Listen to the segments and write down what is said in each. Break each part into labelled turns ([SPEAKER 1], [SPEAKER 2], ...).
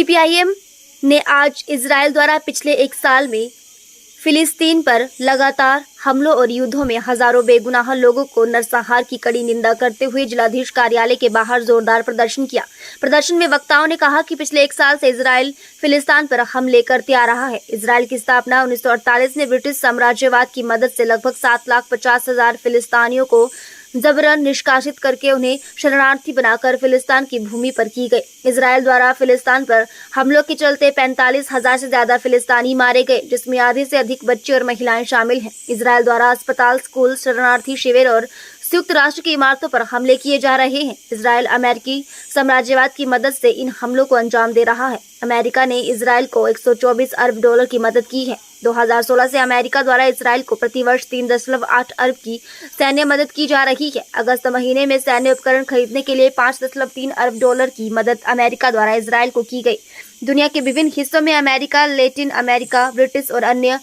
[SPEAKER 1] CPIM ने आज Israel द्वारा पिछले एक साल में फिलिस्तीन पर लगातार हमलों और युद्धों में हजारों बेगुनाह लोगों को नरसंहार की कड़ी निंदा करते हुए जिलाधीश कार्यालय के बाहर जोरदार प्रदर्शन किया। प्रदर्शन में वक्ताओं ने कहा कि पिछले एक साल से इजराइल फिलिस्तीन पर हमले करते आ रहा है। इजराइल की स्थापना 1948 में ब्रिटिश साम्राज्यवाद की मदद से लगभग 7,50,000 फिलिस्तीनियों को जबरन निष्कासित करके उन्हें शरणार्थी बनाकर फिलिस्तीन की भूमि पर की गई। इजराइल द्वारा फिलिस्तीन पर हमलों के चलते 45,000 से ज्यादा फिलिस्तीनी मारे गए, जिसमें आधे से अधिक बच्चे और महिलाएं शामिल हैं। इजराइल द्वारा अस्पताल, स्कूल, शरणार्थी शिविर और संयुक्त राष्ट्र की इमारतों पर हमले किए जा रहे हैं। इजराइल अमेरिकी साम्राज्यवाद की मदद से इन हमलों को अंजाम दे रहा है। अमेरिका ने इजराइल को 124 अरब डॉलर की मदद की है। 2016 से अमेरिका द्वारा इजराइल को प्रतिवर्ष 3.8 अरब की सैन्य मदद की जा रही है। अगस्त महीने में सैन्य उपकरण खरीदने के लिए 5.3 अरब डॉलर की मदद अमेरिका द्वारा इजराइल को की गई। दुनिया के विभिन्न हिस्सों में अमेरिका, लैटिन अमेरिका, ब्रिटिश और अन्य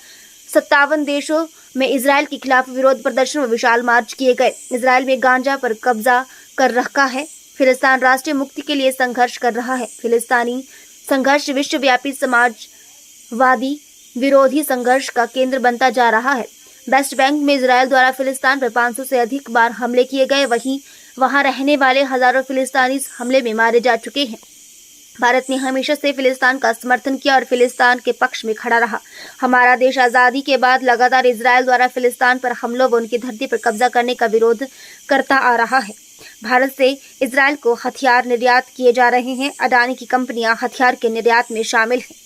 [SPEAKER 1] 57 देशों में इजराइल के खिलाफ विरोध प्रदर्शन और विशाल मार्च किए गए। इजराइल में गांजा पर कब्जा कर रखा है। फिलिस्तीन राष्ट्रीय मुक्ति के लिए संघर्ष कर रहा है। फिलिस्तीनी संघर्ष विश्वव्यापी समाजवादी विरोधी संघर्ष का केंद्र बनता जा रहा है। वेस्ट बैंक में इजराइल द्वारा फिलिस्तीन पर 500 से अधिक बार हमले किए गए। वहीं वहां रहने वाले हजारों फिलिस्तीनी इस हमले में मारे जा चुके हैं। भारत ने हमेशा से फिलिस्तीन का समर्थन किया और फिलिस्तीन के पक्ष में खड़ा रहा। हमारा देश आज़ादी के बाद लगातार इजराइल द्वारा फिलिस्तीन पर हमलों व उनकी धरती पर कब्जा करने का विरोध करता आ रहा है। भारत से इजराइल को हथियार निर्यात किए जा रहे हैं। अडानी की कंपनियां हथियार के निर्यात में शामिल हैं।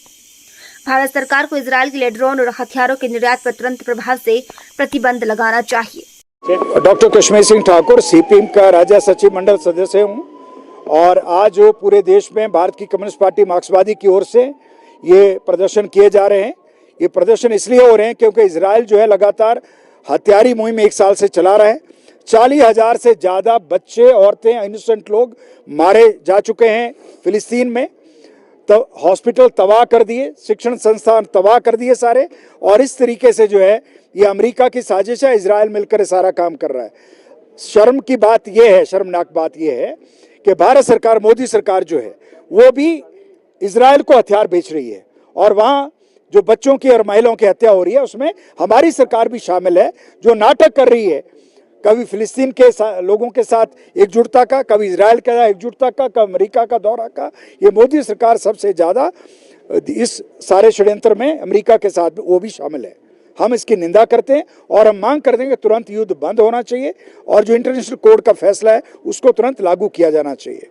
[SPEAKER 1] भारत सरकार को इजराइल के लिए ड्रोन और हथियारों के निर्यात पर तुरंत प्रभाव से प्रतिबंध लगाना चाहिए।
[SPEAKER 2] डॉक्टर कश्मीर सिंह ठाकुर, सीपीएम का राज्य सचिव मंडल सदस्य हूँ और आज जो पूरे देश में भारत की कम्युनिस्ट पार्टी मार्क्सवादी की ओर से ये प्रदर्शन किए जा रहे हैं। ये प्रदर्शन इसलिए हो रहे हैं क्योंकि इजराइल जो है लगातार हथियारी मुहिम एक साल से चला रहा है। 40,000 से ज़्यादा बच्चे, औरतें, इनोसेंट लोग मारे जा चुके हैं फिलिस्तीन में। तो हॉस्पिटल तबाह कर दिए, शिक्षण संस्थान तबाह कर दिए सारे। और इस तरीके से जो है ये अमेरिका की साजिश है, इजराइल मिलकर सारा काम कर रहा है। शर्म की बात यह है, शर्मनाक बात यह है कि भारत सरकार, मोदी सरकार जो है वो भी इजराइल को हथियार बेच रही है और वहाँ जो बच्चों की और महिलाओं की हत्या हो रही है उसमें हमारी सरकार भी शामिल है, जो नाटक कर रही है। कभी फिलिस्तीन के लोगों के साथ एकजुटता का, कभी इजराइल का एकजुटता का, कभी अमेरिका का दौरा का। ये मोदी सरकार सबसे ज़्यादा इस सारे षड्यंत्र में अमेरिका के साथ वो भी शामिल है। हम इसकी निंदा करते हैं और हम मांग करते हैं कि तुरंत युद्ध बंद होना चाहिए और जो इंटरनेशनल कोर्ट का फैसला है उसको तुरंत लागू किया जाना चाहिए।